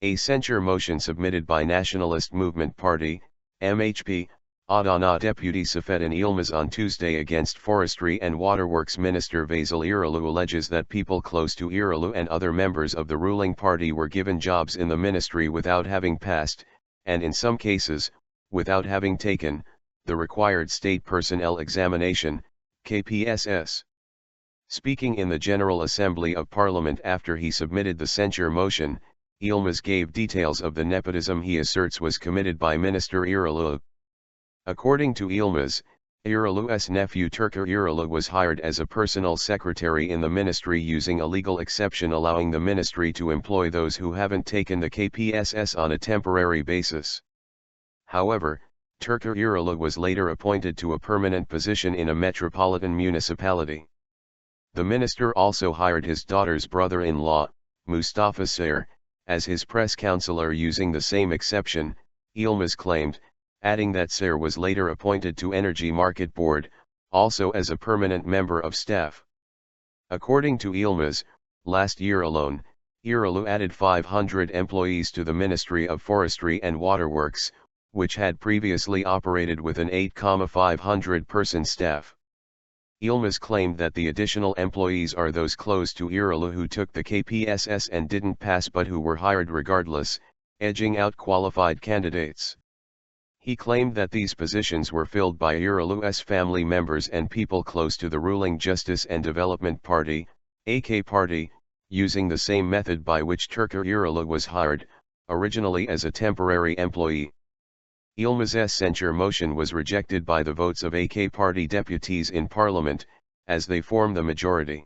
A censure motion submitted by Nationalist Movement Party, MHP, Adana Deputy Seyfettin Yılmaz on Tuesday against Forestry and Waterworks Minister Veysel alleges that people close to Eroğlu and other members of the ruling party were given jobs in the ministry without having passed, and in some cases, without having taken, the required state personnel examination, KPSS. Speaking in the General Assembly of Parliament after he submitted the censure motion, Yılmaz gave details of the nepotism he asserts was committed by Minister Eroğlu. According to Yılmaz, Eroğlu's nephew Türker Eroğlu was hired as a personal secretary in the ministry using a legal exception allowing the ministry to employ those who haven't taken the KPSS on a temporary basis. However, Türker Eroğlu was later appointed to a permanent position in a metropolitan municipality. The minister also hired his daughter's brother-in-law, Mustafa Sağer, as his press counselor using the same exception, Yılmaz claimed, adding that Sağer was later appointed to Energy Market Board, also as a permanent member of staff. According to Yılmaz, last year alone, Eroğlu added 500 employees to the Ministry of Forestry and Waterworks, which had previously operated with an 8,500-person staff. Yılmaz claimed that the additional employees are those close to Eroğlu who took the KPSS and didn't pass but who were hired regardless, edging out qualified candidates. He claimed that these positions were filled by Eroğlu's family members and people close to the ruling Justice and Development Party, AK Party, using the same method by which Türker Eroğlu was hired, originally as a temporary employee. Yılmaz's censure motion was rejected by the votes of AK Party deputies in Parliament, as they form the majority.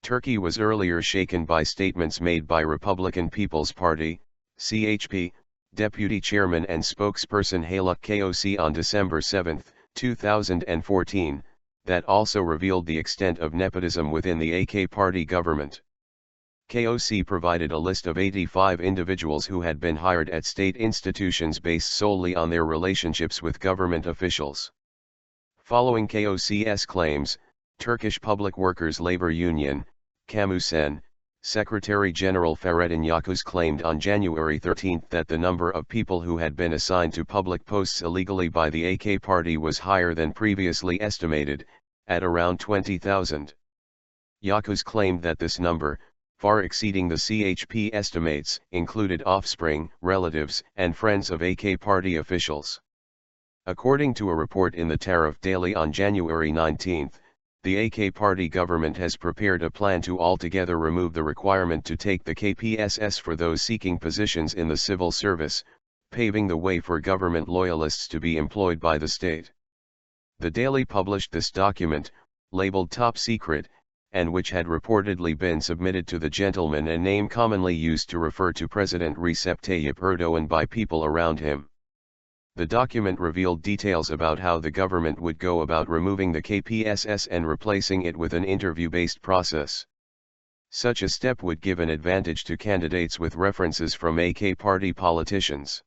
Turkey was earlier shaken by statements made by Republican People's Party, CHP, Deputy Chairman and spokesperson Haluk Koc on December 7, 2014, that also revealed the extent of nepotism within the AK Party government. Koc provided a list of 85 individuals who had been hired at state institutions based solely on their relationships with government officials. Following Koc's claims, Turkish Public Workers Labor Union, Kamusen, Secretary-General Seyfettin Yılmaz claimed on January 13 that the number of people who had been assigned to public posts illegally by the AK Party was higher than previously estimated, at around 20,000. Yılmaz claimed that this number, far exceeding the CHP estimates, included offspring, relatives, and friends of AK Party officials. According to a report in the Tariff Daily on January 19, the AK Party government has prepared a plan to altogether remove the requirement to take the KPSS for those seeking positions in the civil service, paving the way for government loyalists to be employed by the state. The Daily published this document, labeled Top Secret, and which had reportedly been submitted to the gentleman, a name commonly used to refer to President Recep Tayyip Erdoğan by people around him. The document revealed details about how the government would go about removing the KPSS and replacing it with an interview-based process. Such a step would give an advantage to candidates with references from AK Party politicians.